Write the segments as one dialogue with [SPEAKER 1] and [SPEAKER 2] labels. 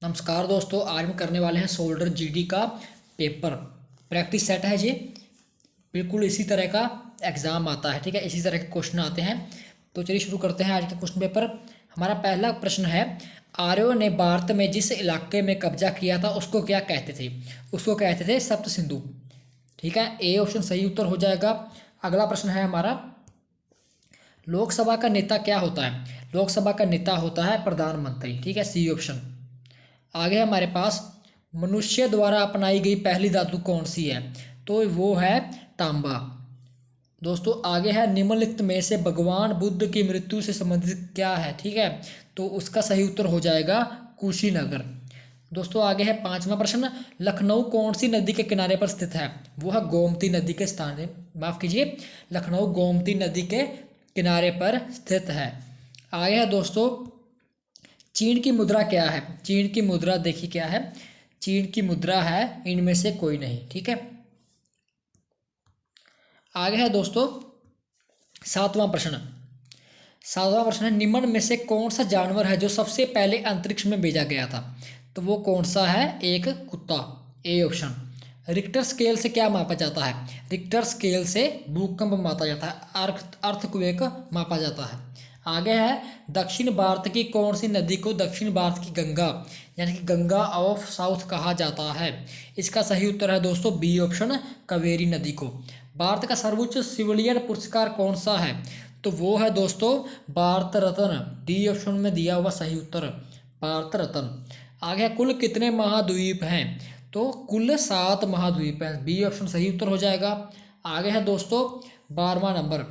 [SPEAKER 1] नमस्कार दोस्तों, आज हम करने वाले हैं सोल्डर जीडी का पेपर। प्रैक्टिस सेट है ये। बिल्कुल इसी तरह का एग्ज़ाम आता है, ठीक है। इसी तरह के क्वेश्चन आते हैं। तो चलिए शुरू करते हैं आज का क्वेश्चन पेपर। हमारा पहला प्रश्न है, आर्यों ने भारत में जिस इलाके में कब्जा किया था उसको क्या कहते थे? उसको कहते थे सप्त सिंधु। ठीक है, ए ऑप्शन सही उत्तर हो जाएगा। अगला प्रश्न है हमारा, लोकसभा का नेता क्या होता है? लोकसभा का नेता होता है प्रधानमंत्री। ठीक है, सी ऑप्शन। आगे हमारे पास, मनुष्य द्वारा अपनाई गई पहली धातु कौन सी है? तो वो है तांबा। दोस्तों आगे है, निम्नलिखित में से भगवान बुद्ध की मृत्यु से संबंधित क्या है? ठीक है, तो उसका सही उत्तर हो जाएगा कुशीनगर। दोस्तों आगे है पांचवा प्रश्न, लखनऊ कौन सी नदी के किनारे पर स्थित है? वो है गोमती नदी के स्थान, माफ कीजिए, लखनऊ गोमती नदी के किनारे पर स्थित है। आगे है दोस्तों, चीन की मुद्रा क्या है? चीन की मुद्रा देखिए क्या है। चीन की मुद्रा है इनमें से कोई नहीं। ठीक है, आगे है दोस्तों सातवां प्रश्न। सातवां प्रश्न है, निम्न में से कौन सा जानवर है जो सबसे पहले अंतरिक्ष में भेजा गया था? तो वो कौन सा है? एक कुत्ता, ए ऑप्शन। रिक्टर स्केल से क्या मापा जाता है? रिक्टर स्केल से भूकंप मापा जाता है, अर्थक्वेक मापा जाता है। आगे है, दक्षिण भारत की कौन सी नदी को दक्षिण भारत की गंगा यानी कि गंगा ऑफ साउथ कहा जाता है? इसका सही उत्तर है दोस्तों बी ऑप्शन, कावेरी नदी को। भारत का सर्वोच्च सिविलियन पुरस्कार कौन सा है? तो वो है दोस्तों भारत रत्न, डी ऑप्शन में दिया हुआ सही उत्तर, भारत रत्न। आगे है, कुल कितने महाद्वीप हैं? तो कुल 7 महाद्वीप हैं, बी ऑप्शन सही उत्तर हो जाएगा। आगे है दोस्तों 12वां नंबर,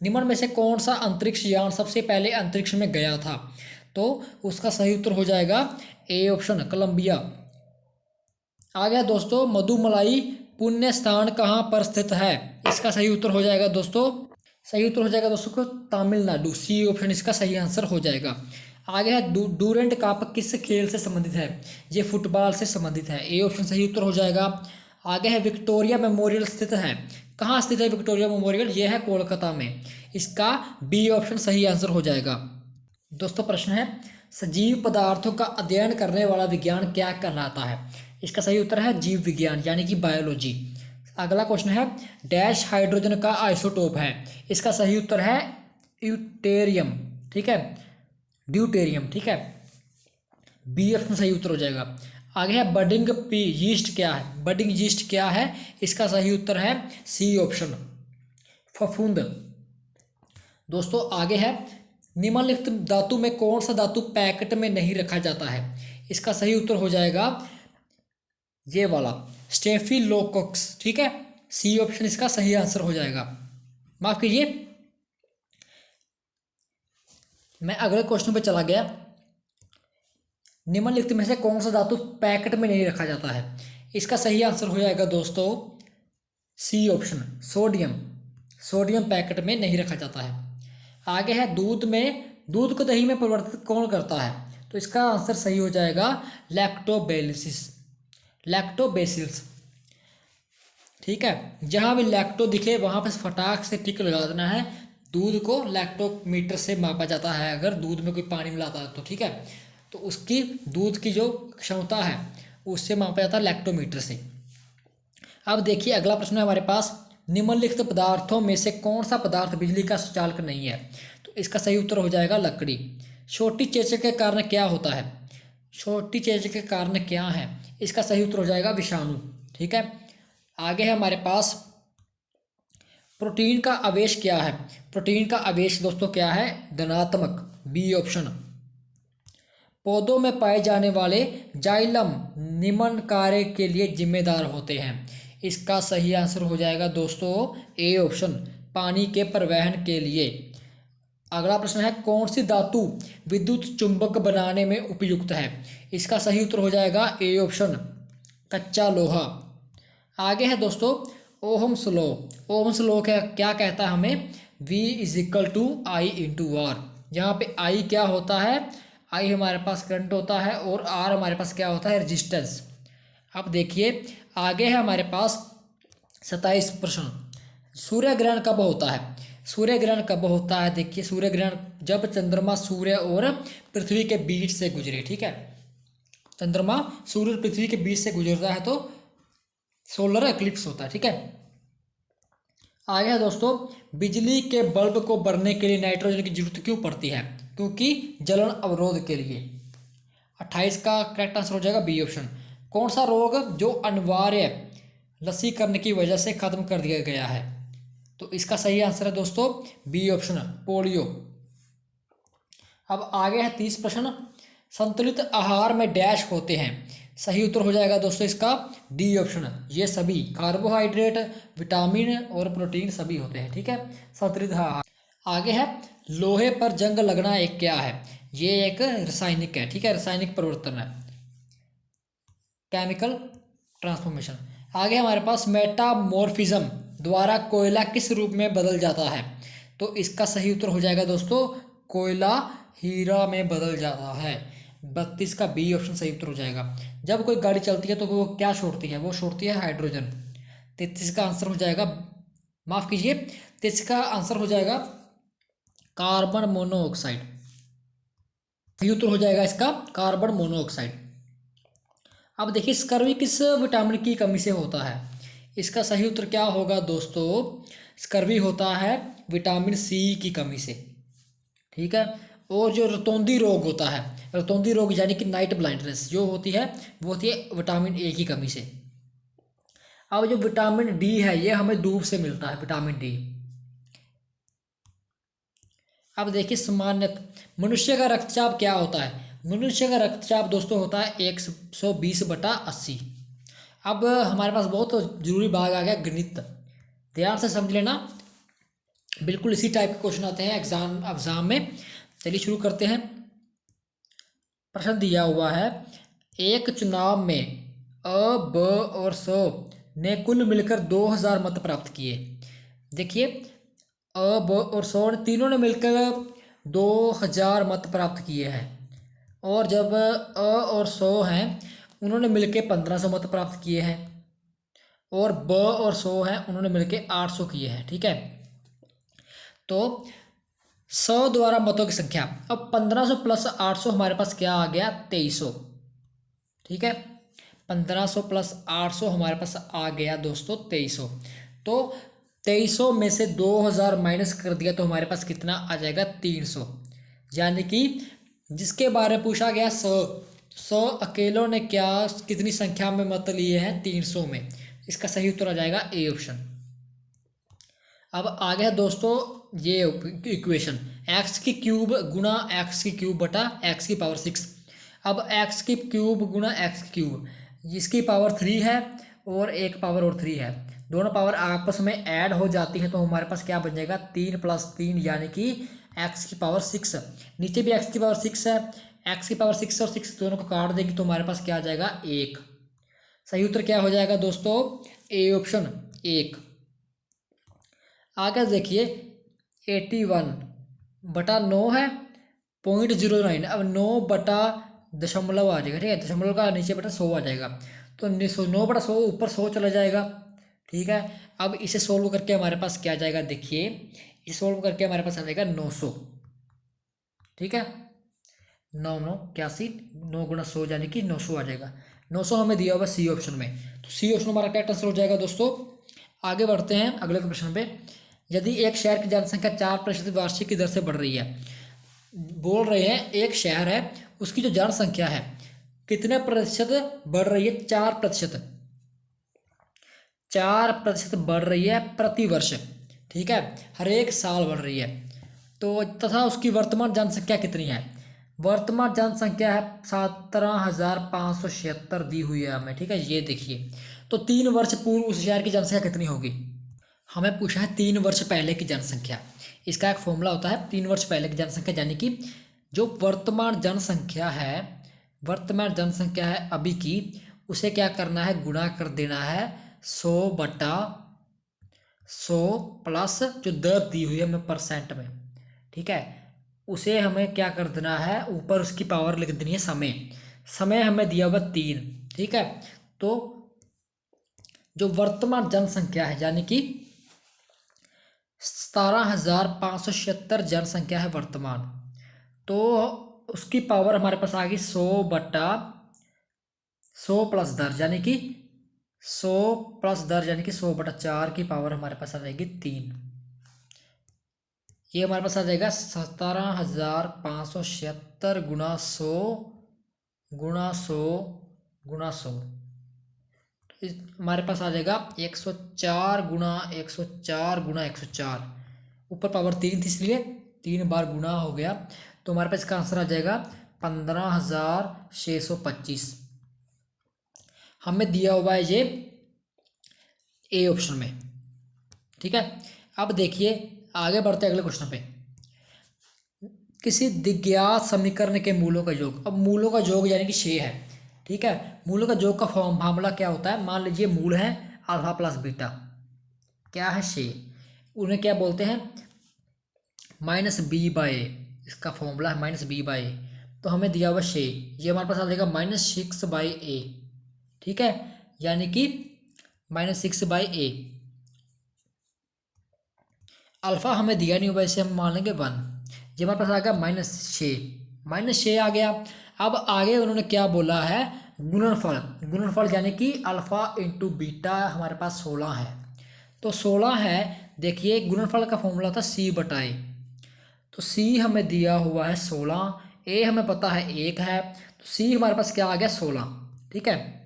[SPEAKER 1] निम्न में से कौन सा अंतरिक्ष यान सबसे पहले अंतरिक्ष में गया था? तो उसका सही उत्तर हो जाएगा ए ऑप्शन, कोलंबिया। आगे है दोस्तों, मधुमलाई पुण्य स्थान कहाँ पर स्थित है? इसका सही उत्तर हो जाएगा दोस्तों, सही उत्तर हो जाएगा दोस्तों को तमिलनाडु, सी ऑप्शन इसका सही आंसर हो जाएगा। आगे है, डूरेंट कप किस खेल से संबंधित है? ये फुटबॉल से संबंधित है, ए ऑप्शन सही उत्तर हो जाएगा। आगे है, विक्टोरिया मेमोरियल स्थित है, कहाँ स्थित है विक्टोरिया मेमोरियल? ये है कोलकाता में, इसका बी ऑप्शन सही आंसर हो जाएगा। दोस्तों प्रश्न है, सजीव पदार्थों का अध्ययन करने वाला विज्ञान क्या कहलाता है? इसका सही उत्तर है जीव विज्ञान यानी कि बायोलॉजी। अगला क्वेश्चन है, डैश हाइड्रोजन का आइसोटोप है? इसका सही उत्तर है ड्यूटेरियम। ठीक है, ड्यूटेरियम। ठीक है, बी ऑप्शन सही उत्तर हो जाएगा। आगे है, बडिंग पी यीस्ट क्या है? बडिंग यीस्ट क्या है? इसका सही उत्तर है सी ऑप्शन, फफूंद। दोस्तों आगे है, निम्नलिखित धातु में कौन सा धातु पैकेट में नहीं रखा जाता है? इसका सही उत्तर हो जाएगा ये वाला, स्टेफिलोकोक्स। ठीक है, सी ऑप्शन इसका सही आंसर हो जाएगा। माफ कीजिए, मैं अगले क्वेश्चन पे चला गया। निम्नलिखित में से कौन सा धातु पैकेट में नहीं रखा जाता है? इसका सही आंसर हो जाएगा दोस्तों c option, sodium. Sodium packet में नहीं रखा जाता है। आगे है, दूध को दही में परिवर्तित कौन करता है? तो इसका आंसर सही हो जाएगा लैक्टोबेसिलस, लैक्टोबेसिलस। ठीक है, जहां भी लैक्टो दिखे वहां पर फटाक से टिक लगा देना है। दूध को लैक्टोमीटर से मापा जाता है, अगर दूध में कोई पानी मिलाता है तो। ठीक है, तो उसकी दूध की जो क्षमता है उससे मापा जाता है लैक्टोमीटर से। अब देखिए अगला प्रश्न है हमारे पास, निम्नलिखित पदार्थों में से कौन सा पदार्थ बिजली का सुचालक नहीं है? तो इसका सही उत्तर हो जाएगा लकड़ी। छोटी चेचक के कारण क्या होता है? छोटी चेचक के कारण क्या है? इसका सही उत्तर हो जाएगा विषाणु। ठीक है, आगे है हमारे पास, प्रोटीन का आवेश क्या है? प्रोटीन का आवेश दोस्तों क्या है? धनात्मक, बी ऑप्शन। पौधों में पाए जाने वाले जाइलम निम्न कार्य के लिए जिम्मेदार होते हैं? इसका सही आंसर हो जाएगा दोस्तों ए ऑप्शन, पानी के परिवहन के लिए। अगला प्रश्न है, कौन सी धातु विद्युत चुंबक बनाने में उपयुक्त है? इसका सही उत्तर हो जाएगा ए ऑप्शन, कच्चा लोहा। आगे है दोस्तों ओहम्स लॉ। ओहम्स लॉ क्या कहता है हमें? V is equal to I into R. यहाँ पे I क्या होता है? I हमारे पास करंट होता है और R हमारे पास क्या होता है? रेजिस्टेंस। अब देखिए आगे है हमारे पास 27 प्रश्न, सूर्य ग्रहण कब होता है? सूर्य ग्रहण कब होता है? देखिए सूर्य ग्रहण जब चंद्रमा सूर्य और पृथ्वी के बीच से गुजरे। ठीक है, चंद्रमा सूर्य और पृथ्वी के बीच से गुजरता है तो सोलर एक्लिप्स होता है। ठीक है, आगे है दोस्तों, बिजली के बल्ब को बढ़ने के लिए नाइट्रोजन की जरूरत क्यों पड़ती है? क्योंकि जलन अवरोध के लिए। 28 का करेक्ट आंसर हो जाएगा बी ऑप्शन। कौन सा रोग जो अनिवार्य लसीकरण की वजह से खत्म कर दिया गया है? तो इसका सही आंसर है दोस्तों बी ऑप्शन, पोलियो। अब आगे है 30 प्रश्न, संतुलित आहार में डैश होते हैं। सही उत्तर हो जाएगा दोस्तों इसका डी ऑप्शन, ये सभी कार्बोहाइड्रेट, विटामिन और प्रोटीन सभी होते हैं। ठीक है, संतुलित आहार। आगे है लोहे पर जंग लगना एक क्या है? ये एक रासायनिक है। ठीक है, रासायनिक परिवर्तन है, केमिकल ट्रांसफॉर्मेशन। आगे हमारे पास मेटामॉर्फिज्म द्वारा कोयला किस रूप में बदल जाता है? तो इसका सही उत्तर हो जाएगा दोस्तों कोयला हीरा में बदल जाता है। 32 का बी ऑप्शन सही उत्तर हो जाएगा। जब कोई गाड़ी चलती है तो वो क्या छोड़ती है? वो छोड़ती है हाइड्रोजन। 33 का आंसर हो जाएगा, माफ कीजिए, 33 का आंसर हो जाएगा कार्बन मोनोऑक्साइड। सही उत्तर हो जाएगा इसका कार्बन मोनोऑक्साइड। अब देखिए स्कर्वी किस विटामिन की कमी से होता है? इसका सही उत्तर क्या होगा दोस्तों? स्कर्वी होता है विटामिन सी की कमी से। ठीक है, और जो रतौंधी रोग होता है, रतौंधी रोग यानी कि नाइट ब्लाइंडनेस जो होती है वो होती है विटामिन ए की कमी से। अब जो विटामिन डी है ये हमें धूप से मिलता है, विटामिन डी। अब देखिए सामान्य मनुष्य का रक्तचाप क्या होता है? मनुष्य का रक्तचाप दोस्तों होता है 120/80। अब हमारे पास बहुत जरूरी भाग आ गया गणित, ध्यान से समझ लेना, बिल्कुल इसी टाइप के क्वेश्चन आते हैं एग्जाम में। चलिए शुरू करते हैं। प्रश्न दिया हुआ है, एक चुनाव में अ, ब और स ने कुल मिलकर 2000 मत प्राप्त किए। देखिए अ, ब और स तीनों ने मिलकर 2000 मत प्राप्त किए हैं, और जब अ और स हैं उन्होंने मिलकर 1500 मत प्राप्त किए हैं, और ब और स हैं उन्होंने मिलकर 800 किए हैं। ठीक है, तो 100 द्वारा मतों की संख्या, अब 1500 प्लस 800 हमारे पास क्या आ गया? 2300। ठीक है, 1500 प्लस 800 हमारे पास आ गया दोस्तों 2300। तो 2300 में से 2000 माइनस कर दिया तो हमारे पास कितना आ जाएगा? 300। यानी कि जिसके बारे में पूछा गया 100 अकेलों ने क्या कितनी संख्या में मत लिए हैं? 300 में। इसका सही उत्तर आ जाएगा ए ऑप्शन। अब आगे है दोस्तों ये इक्वेशन, एक्स की क्यूब गुना एक्स की क्यूब बटा एक्स की पावर 6। अब एक्स की क्यूब गुना एक्स की क्यूब, जिसकी पावर 3 है और एक पावर और 3 है, दोनों पावर आपस में ऐड हो जाती है तो हमारे पास क्या बन जाएगा? 3 + 3 यानी कि एक्स की पावर 6। नीचे भी एक्स की पावर 6 है, एक्स की पावर 6 और 6 दोनों को काट देंगे तो हमारे पास क्या आ जाएगा? 1। सही उत्तर क्या हो जाएगा दोस्तों? A option, 1। आगे देखिए 81/9 है 0.09। अब 9 बटा दशमलव आ जाएगा। ठीक है, दशमलव का नीचे बटा 100 आ जाएगा, तो 9/100 ऊपर 100 चला जाएगा। ठीक है, अब इसे सोल्व करके हमारे पास क्या आ जाएगा? देखिए इसे सोल्व करके हमारे पास आ जाएगा 900। ठीक है, 9 9 81, 9 × 100 यानी कि 900 आ जाएगा। 900 हमें दिया हुआ सी ऑप्शन में, तो सी ऑप्शन हमारा करेक्ट आंसर हो जाएगा दोस्तों। आगे बढ़ते हैं अगले प्रश्न पे। यदि एक शहर की जनसंख्या 4% वार्षिक की दर से बढ़ रही है, बोल रहे हैं एक शहर है उसकी जो जनसंख्या है कितने प्रतिशत बढ़ रही है? 4%। 4% बढ़ रही है प्रति वर्ष। ठीक है, हर एक साल बढ़ रही है। तो तथा उसकी वर्तमान जनसंख्या कितनी है? वर्तमान जनसंख्या है 17,576 दी हुई है हमें। ठीक है, ये देखिए, तो 3 वर्ष पूर्व उस शहर की जनसंख्या कितनी होगी? हमें पूछा है 3 वर्ष पहले की जनसंख्या। इसका एक फॉर्मूला होता है 3 वर्ष पहले की जनसंख्या, यानी कि जो वर्तमान जनसंख्या है, वर्तमान जनसंख्या है अभी की, उसे क्या करना है? गुणा कर देना है 100/100 प्लस जो दर दी हुई है हमें परसेंट में। ठीक है, उसे हमें क्या कर देना है? ऊपर उसकी पावर लिख देनी है समय। समय हमें दिया हुआ 3। ठीक है, तो जो वर्तमान जनसंख्या है यानी कि 17,576 जनसंख्या है वर्तमान, तो उसकी पावर हमारे पास आ गई 100/100 100 + 10 यानी कि 100 + 10 यानी कि 100/4 की पावर हमारे पास आ जाएगी 3। ये हमारे पास आ जाएगा 17,576 × 100 × 100 × 100। हमारे पास आ जाएगा 104 × 104 × 104। ऊपर पावर 3 थी इसलिए 3 बार गुना हो गया। तो हमारे पास इसका आंसर आ जाएगा 15,625। हमें दिया हुआ है ये ए ऑप्शन में। ठीक है, अब देखिए आगे बढ़ते हैं अगले क्वेश्चन पे। किसी दिज्ञात समीकरण के मूलों का योग। अब मूलों का योग यानी कि 6 है। ठीक है, मूलों का योग का फॉर्मूला क्या होता है? मान लीजिए मूल है अल्फा प्लस बीटा, क्या है 6, उन्हें क्या बोलते हैं? -b/a। इसका फॉर्मूला है -b/a। तो हमें दिया हुआ 6, ये हमारे पास आ जाएगा -6/a। ठीक है, यानी कि -6/a। अल्फा हमें दिया नहीं हुआ, इसे हम मान लेंगे 1। ये हमारे पास आ गया -6 आ गया। अब आगे उन्होंने क्या बोला है? गुणनफल। गुणनफल यानी कि अल्फा इंटू बीटा हमारे पास 16 है। तो 16 है, देखिए गुणनफल का फॉर्मूला था c/a। तो c हमें दिया हुआ है 16, a हमें पता है 1 है, तो c हमारे पास क्या आ गया? 16। ठीक है,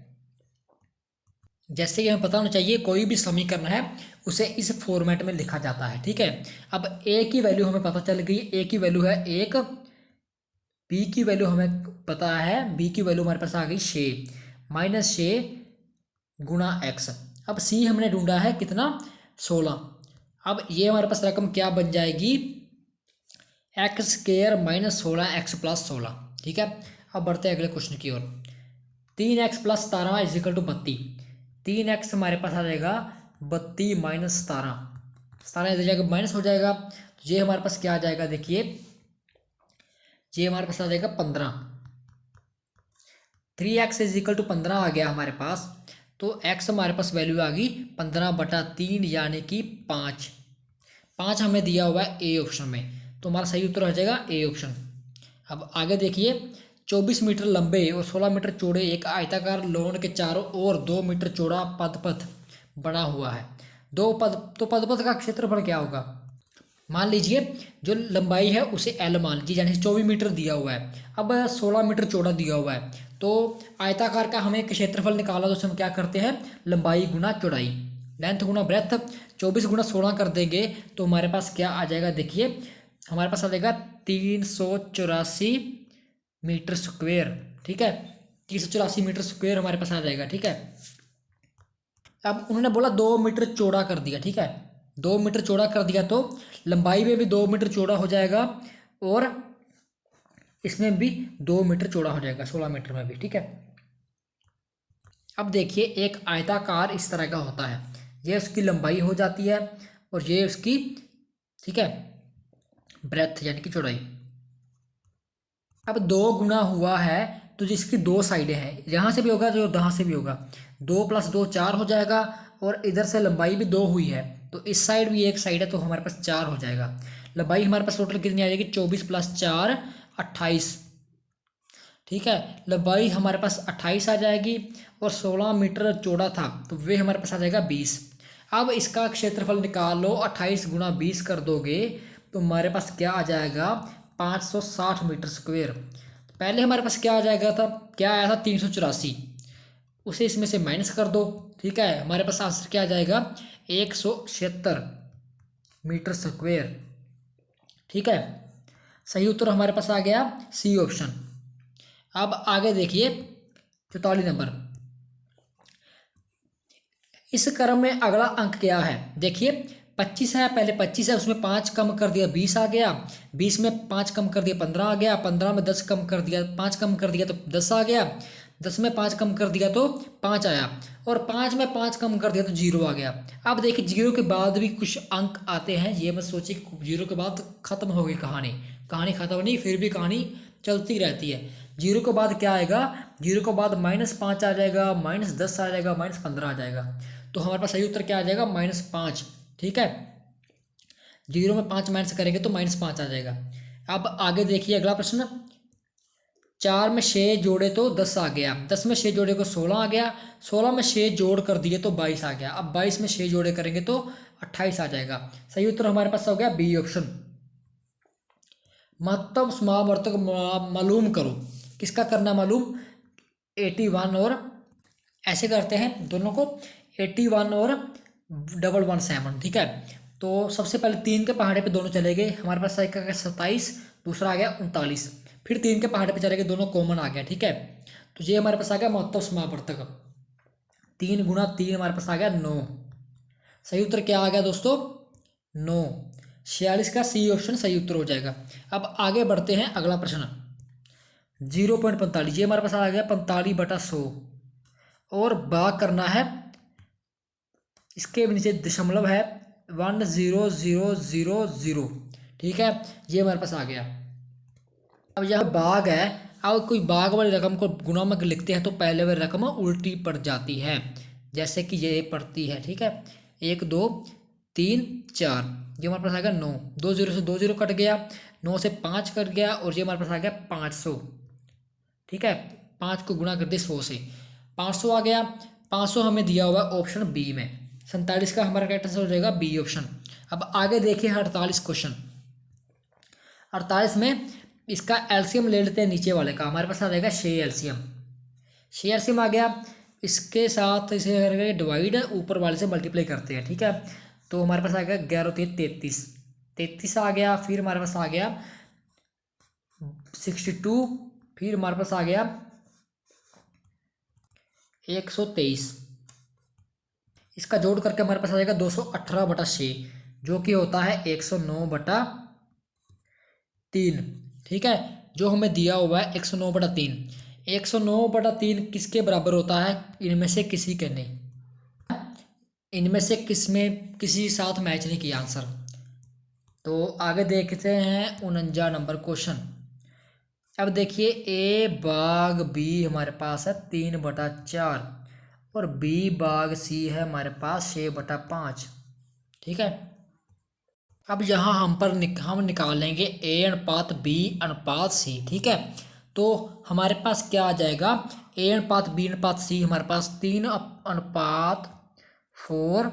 [SPEAKER 1] जैसे कि हमें पता होना चाहिए कोई भी समीकरण है उसे इस फॉर्मेट में लिखा जाता है। ठीक है, अब a की वैल्यू हमें पता चल गई, a की वैल्यू है 1, b की वैल्यू हमें पता है, b की वैल्यू हमारे पास आ गई 6, -6 × x। अब c हमने ढूंढा है कितना? 16। अब ये हमारे पास रकम क्या बन जाएगी? x² - 16x + 16। ठीक है, अब बढ़ते हैं अगले क्वेश्चन की ओर। 3x + 17 = 32। 3x हमारे पास आ जाएगा 32 - 17। 17 इधर जाएगा माइनस हो जाएगा, तो ये हमारे पास क्या आ जाएगा? देखिए ये हमारे पास आ जाएगा 15। 3x = 15 आ गया हमारे पास। तो x हमारे पास वैल्यू आ गई 15/3 यानी कि 5। 5 हमें दिया हुआ है ए ऑप्शन में, तो हमारा सही उत्तर हो जाएगा ए ऑप्शन। अब आगे देखिए, 24 मीटर लंबे और 16 मीटर चौड़े एक आयताकार लॉन के चारों ओर 2 मीटर चौड़ा पदपथ बना हुआ है। तो पदपथ का क्षेत्रफल क्या होगा? मान लीजिए जो लंबाई है उसे एल मान लीजिए, यानी 24 मीटर दिया हुआ है। अब 16 मीटर चौड़ा दिया हुआ है, तो आयताकार का हमें क्षेत्रफल निकाला, तो उसमें हम क्या करते हैं? लंबाई गुना चौड़ाई, लेंथ गुना ब्रेथ। 24 × 16 कर देंगे तो हमारे पास क्या आ जाएगा? देखिए हमारे पास आ जाएगा 384 मीटर स्क्वेयर। ठीक है, 384 मीटर स्क्वेयर हमारे पास आ जाएगा। ठीक है, अब उन्होंने बोला 2 मीटर चौड़ा कर दिया। ठीक है, 2 मीटर चौड़ा कर दिया तो लंबाई में भी 2 मीटर चौड़ा हो जाएगा और इसमें भी 2 मीटर चौड़ा हो जाएगा, 16 मीटर में भी। ठीक है, अब देखिए एक आयताकार इस तरह का होता है, ये उसकी लंबाई हो जाती है और ये उसकी, ठीक है, ब्रेथ यानी कि चौड़ाई। अब 2 गुना हुआ है तो जिसकी 2 साइडें हैं, यहाँ से भी होगा तो यहाँ से भी होगा, 2 + 2 4 हो जाएगा और इधर से लंबाई भी 2 हुई है, तो इस साइड भी एक साइड है तो हमारे पास 4 हो जाएगा। लंबाई हमारे पास टोटल कितनी आ जाएगी? 24 + 4 28। ठीक है, लंबाई हमारे पास 28 आ जाएगी और 16 मीटर चौड़ा था तो वे हमारे पास आ जाएगा 20। अब इसका क्षेत्रफल निकाल लो, 28 × 20 कर दोगे तो हमारे पास क्या आ जाएगा? 560 मीटर स्क्वेयर। पहले हमारे पास क्या आ जाएगा था? क्या आया था? 384, उसे इसमें से माइनस कर दो। ठीक है, हमारे पास आंसर क्या आ जाएगा? 176 मीटर स्क्वेयर। ठीक है, सही उत्तर हमारे पास आ गया सी ऑप्शन। अब आगे देखिए 44 नंबर। इस क्रम में अगला अंक क्या है? देखिए 25 है, पहले 25 है, उसमें 5 कम कर दिया 20 आ गया, 20 में 5 कम कर दिया 15 आ गया, 15 में 10 कम कर दिया, 5 कम कर दिया तो 10 आ गया, 10 में 5 कम कर दिया तो 5 आया और 5 में 5 कम कर दिया तो 0 आ गया। अब देखिए 0 के बाद भी कुछ अंक आते हैं, ये मत सोचिए 0 के बाद खत्म हो गई कहानी। कहानी खत्म नहीं, फिर भी कहानी चलती रहती है। 0 के बाद क्या आएगा? 0 के बाद -5 आ जाएगा, -10 आ जाएगा, -15 आ जाएगा। तो हमारे पास सही उत्तर क्या आ जाएगा? -5। ठीक है, 0 में 5 माइनस करेंगे तो -5 आ जाएगा। अब आगे देखिए अगला प्रश्न, 4 में 6 जोड़े तो 10 आ गया, 10 में 6 जोड़े को 16 आ गया, 16 में 6 जोड़ कर दिए तो 22 आ गया। अब 22 में 6 जोड़े करेंगे तो 28 आ जाएगा। सही उत्तर हमारे पास हो गया बी ऑप्शन। महत्तम समावर्तक मालूम करो। किसका करना मालूम? 81 और ऐसे करते हैं दोनों को, 81 और 117। ठीक है, तो सबसे पहले 3 के पहाड़े पे दोनों चले गए, हमारे पास एक आ गया 27, दूसरा आ गया 39। फिर 3 के पहाड़े पे चले गए, दोनों कॉमन आ गया। ठीक है, तो ये हमारे पास आ गया महत्तम समावर्तक। 3 गुणा 3 हमारे पास आ गया 9। सही उत्तर क्या आ गया दोस्तों? 9। 46 का सी ऑप्शन सही उत्तर हो जाएगा। अब आगे बढ़ते हैं, अगला प्रश्न 0.45, ये हमारे पास आ गया 45/100 और भाग करना है, इसके नीचे दशमलव है 100000। ठीक है, ये हमारे पास आ गया। अब यह भाग है, अब कोई भाग वाली रकम को गुणा में लिखते हैं तो पहले वह रकम उल्टी पड़ जाती है, जैसे कि ये पड़ती है। ठीक है, 1 2 3 4, ये हमारे पास आ गया 9, 2 0 से 2 0 कट गया, 9 से 5 कट गया और ये हमारे पास आ गया 500। ठीक है, 5 को गुणा कर दिया 100 से, 500 आ गया। 500 हमें दिया हुआ है ऑप्शन बी में, 47 का हमारा करेक्ट आंसर हो जाएगा बी ऑप्शन। अब आगे देखिए 48 क्वेश्चन। 48 में इसका एलसीएम ले लेते हैं, नीचे वाले का हमारे पास आ जाएगा 6 एलसीएम। 6 एलसीएम आ गया, इसके साथ इसे करके डिवाइड ऊपर वाले से मल्टीप्लाई करते हैं। ठीक है, तो हमारे पास आ गया 11 3 33, 33 आ गया। फिर हमारे पास आ गया 62, फिर हमारे पास आ गया 123। इसका जोड़ करके हमारे पास आ जाएगा 218/6, जो कि होता है 109/3। ठीक है, जो हमें दिया हुआ है 109/3। 109/3 किसके बराबर होता है? इनमें से किसी के नहीं, इनमें से किसमें किसी साथ मैच नहीं किया आंसर। तो आगे देखते हैं 49 नंबर क्वेश्चन। अब देखिए ए भाग बी हमारे पास है 3/4 और बी भाग सी है हमारे पास 6/5। ठीक है, अब यहाँ हम निकालेंगे ए अनुपात बी अनुपात सी। ठीक है, तो हमारे पास क्या आ जाएगा? ए अनुपात बी अनुपात सी हमारे पास 3:4,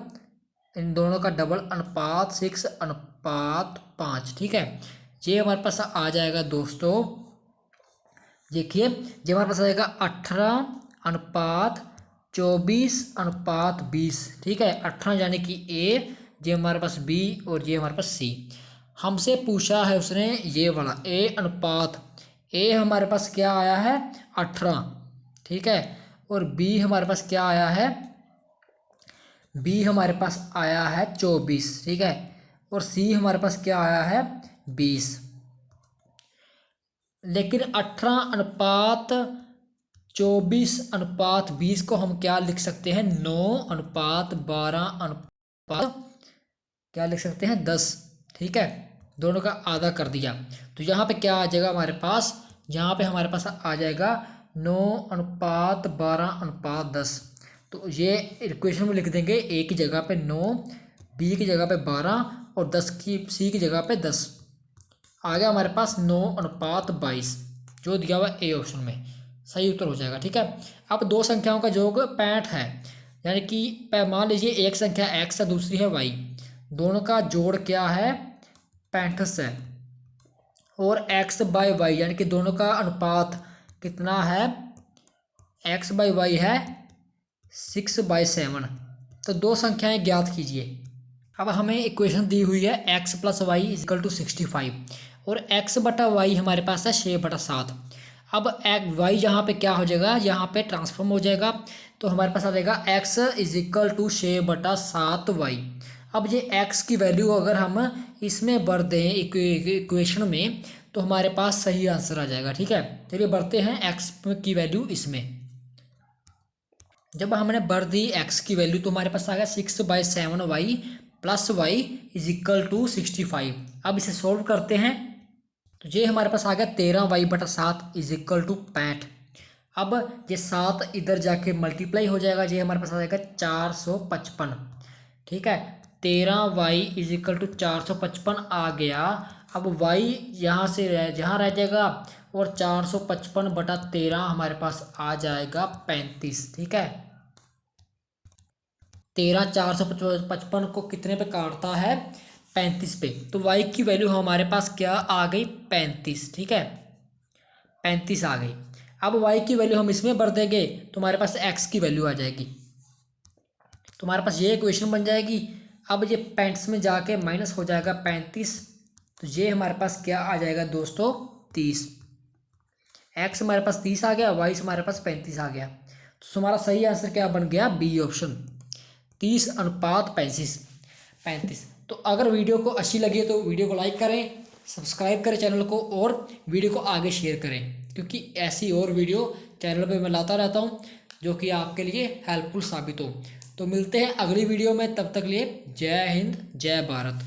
[SPEAKER 1] इन दोनों का डबल अनुपात 6:5। ठीक है, ये हमारे पास आ जाएगा दोस्तों, देखिए ये हमारे पास आ जाएगा 18:24:20। ठीक है, 18 यानी कि ए, ये हमारे पास बी और ये हमारे पास सी। हमसे पूछा है उसने ये वाला ए अनुपात, ए हमारे पास क्या आया है 18। ठीक है, और बी हमारे पास क्या आया है? बी हमारे पास आया है 24। ठीक है, और सी हमारे पास क्या आया है 20। लेकिन 18:24:20 को हम क्या लिख सकते हैं? 9:12 क्या लिख सकते हैं 10। ठीक है, दोनों का आधा कर दिया, तो यहाँ पे क्या आ जाएगा हमारे पास? यहाँ पे हमारे पास आ जाएगा 9:12:10। तो ये इक्वेशन में लिख देंगे, ए की जगह पे 9, बी की जगह पे 12 और 10 की सी की जगह पे 10। आ गया हमारे पास 9:22, जो दिया हुआ ए ऑप्शन में सही उत्तर हो जाएगा। ठीक है, अब दो संख्याओं का योग 65 है, यानी कि मान लीजिए एक संख्या x है, दूसरी है y, दोनों का जोड़ क्या है 65 है, और x/y यानी कि दोनों का अनुपात कितना है? x/y है 6/7। तो दो संख्याएं ज्ञात कीजिए। अब हमें इक्वेशन दी हुई है x + y = 65 और x/y हमारे पास है 6/7। अब y यहाँ पे क्या हो जाएगा? यहाँ पे ट्रांसफॉर्म हो जाएगा, तो हमारे पास आ जाएगा x = 6/7y। अब ये x की वैल्यू अगर हम इसमें भर दें इक्वेशन में, तो हमारे पास सही आंसर आ जाएगा। ठीक है, चलिए भरते हैं x की वैल्यू इसमें। जब हमने भर दी x की वैल्यू, तो हमारे पास आ गया 6/7y + y = 65। अब इसे सॉल्व करते हैं, तो ये हमारे पास आ गया 13y/7 = 65। अब ये 7 इधर जाके मल्टीप्लाई हो जाएगा, ये हमारे पास आ जाएगा 455। ठीक है, 13y = 455 आ गया। अब y यहाँ से जहाँ रह जाएगा और 455/13 हमारे पास आ जाएगा 35। ठीक है, 13 455 को कितने पे काटता है? 35 पे। तो y की वैल्यू हमारे पास क्या आ गई? 35। ठीक है, 35 आ गई। अब y की वैल्यू हम इसमें भर देंगे तो हमारे पास x की वैल्यू आ जाएगी। तो हमारे पास ये इक्वेशन बन जाएगी। अब ये 35 में जाके माइनस हो जाएगा 35, तो ये हमारे पास क्या आ जाएगा दोस्तों? 30। x हमारे पास 30 आ गया, y हमारे पास 35 आ गया। तो हमारा सही आंसर क्या बन गया? B option, 30:35। तो अगर वीडियो को अच्छी लगी है तो वीडियो को लाइक करें, सब्सक्राइब करें चैनल को, और वीडियो को आगे शेयर करें, क्योंकि ऐसी और वीडियो चैनल पे मैं लाता रहता हूँ जो कि आपके लिए हेल्पफुल साबित हो। तो मिलते हैं अगली वीडियो में, तब तक लिए जय हिंद जय भारत।